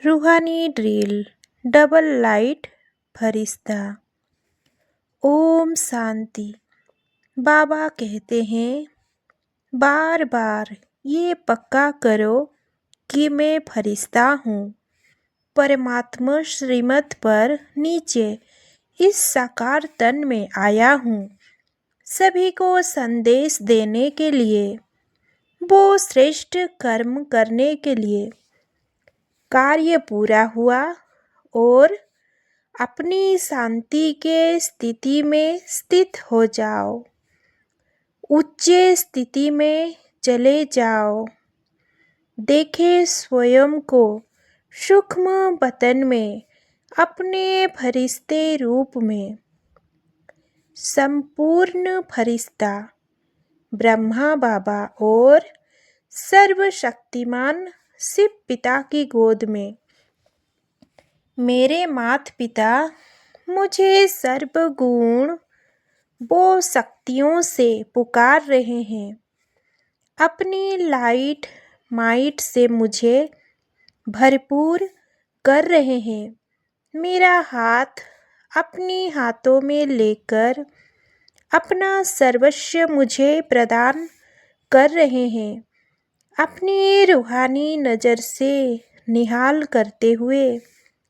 रूहानी drill double light फरिश्ता। ओम शांति। बाबा कहते हैं, बार बार ये पक्का करो कि मैं फरिश्ता हूँ। परमात्मा श्रीमत पर नीचे इस साकार तन में आया हूँ, सभी को संदेश देने के लिए, वो श्रेष्ठ कर्म करने के लिए। कार्य पूरा हुआ और अपनी शांति के स्थिति में स्थित हो जाओ। उच्च स्थिति में चले जाओ। देखे स्वयं को सूक्ष्म बतन में अपने फरिश्ते रूप में। संपूर्ण फरिश्ता ब्रह्मा बाबा और सर्वशक्तिमान शिव पिता की गोद में। मेरे माता पिता मुझे सर्वगुण वो शक्तियों से पुकार रहे हैं। अपनी लाइट माइट से मुझे भरपूर कर रहे हैं। मेरा हाथ अपनी हाथों में लेकर अपना सर्वस्व मुझे प्रदान कर रहे हैं। अपनी रूहानी नज़र से निहाल करते हुए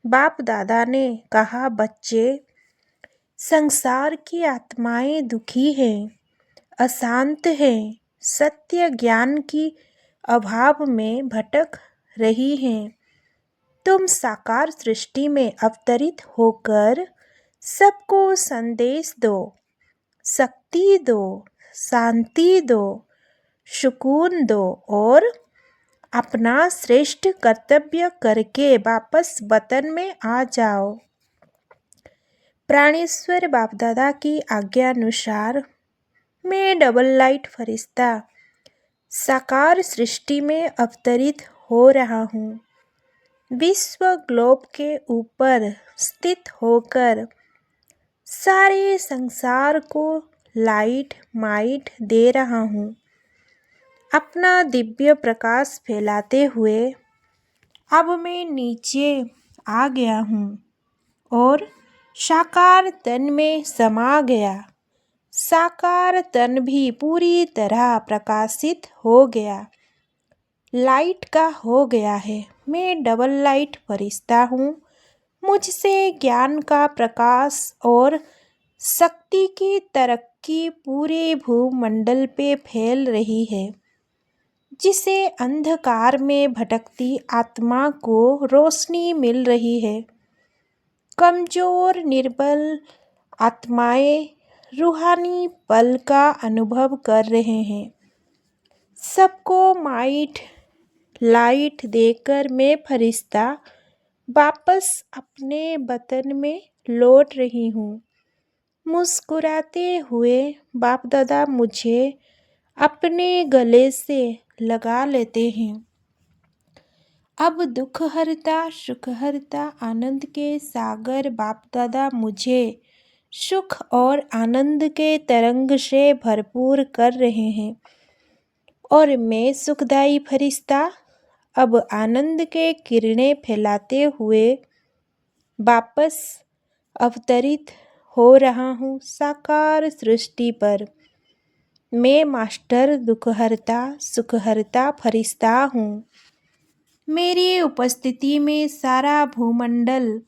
बाप दादा ने कहा, बच्चे, संसार की आत्माएं दुखी हैं, अशांत हैं, सत्य ज्ञान की अभाव में भटक रही हैं। तुम साकार सृष्टि में अवतरित होकर सबको संदेश दो, शक्ति दो, शांति दो, सुकून दो और अपना श्रेष्ठ कर्तव्य करके वापस वतन में आ जाओ। प्राणेश्वर बापदादा की आज्ञानुसार मैं डबल लाइट फरिश्ता साकार सृष्टि में अवतरित हो रहा हूँ। विश्व ग्लोब के ऊपर स्थित होकर सारे संसार को लाइट माइट दे रहा हूँ। अपना दिव्य प्रकाश फैलाते हुए अब मैं नीचे आ गया हूँ और साकार तन में समा गया। साकार तन भी पूरी तरह प्रकाशित हो गया, लाइट का हो गया है। मैं डबल लाइट फरिश्ता हूँ। मुझसे ज्ञान का प्रकाश और शक्ति की तरक्की पूरे भूमंडल पे फैल रही है, जिसे अंधकार में भटकती आत्मा को रोशनी मिल रही है। कमजोर निर्बल आत्माएं रूहानी बल का अनुभव कर रहे हैं। सबको माइट लाइट देकर मैं फरिश्ता वापस अपने वतन में लौट रही हूँ। मुस्कुराते हुए बाप दादा मुझे अपने गले से लगा लेते हैं। अब दुख हरता सुख हरता आनंद के सागर बाप दादा मुझे सुख और आनंद के तरंग से भरपूर कर रहे हैं और मैं सुखदायी फरिश्ता अब आनंद के किरणें फैलाते हुए वापस अवतरित हो रहा हूँ साकार सृष्टि पर। मैं मास्टर दुखहर्ता सुखहर्ता फरिश्ता हूँ। मेरी उपस्थिति में सारा भूमंडल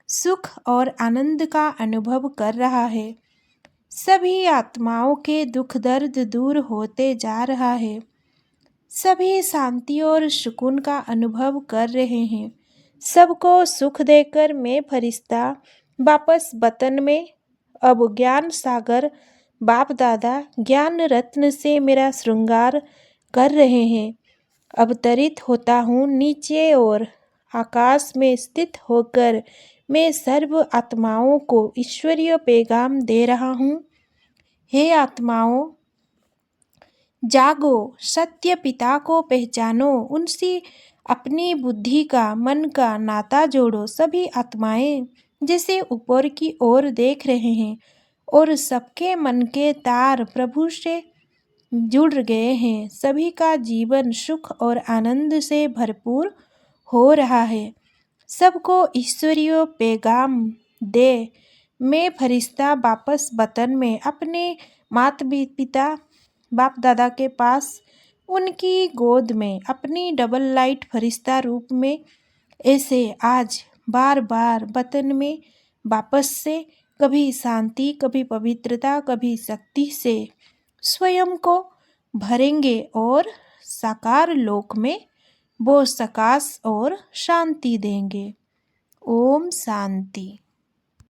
सुख और आनंद का अनुभव कर रहा है। सभी आत्माओं के दुख दर्द दूर होते जा रहा है। सभी शांति और सुकून का अनुभव कर रहे हैं। सबको सुख देकर मैं फरिश्ता वापस वतन में अब ज्ञान सागर बाप दादा ज्ञान रत्न से मेरा श्रृंगार कर रहे हैं। अवतरित होता हूँ नीचे और आकाश में स्थित होकर मैं सर्व आत्माओं को ईश्वरीय पैगाम दे रहा हूँ। हे आत्माओं, जागो, सत्य पिता को पहचानो, उनसे अपनी बुद्धि का मन का नाता जोड़ो। सभी आत्माएं जैसे ऊपर की ओर देख रहे हैं और सबके मन के तार प्रभु से जुड़ गए हैं। सभी का जीवन सुख और आनंद से भरपूर हो रहा है। सबको ईश्वरीय पैगाम दे। मैं फरिश्ता वापस वतन में अपने माता पिता बाप दादा के पास उनकी गोद में अपनी डबल लाइट फरिश्ता रूप में ऐसे आज बार बार वतन में वापस से कभी शांति, कभी पवित्रता, कभी शक्ति से स्वयं को भरेंगे और साकार लोक में वो सकाश और शांति देंगे। ओम शांति।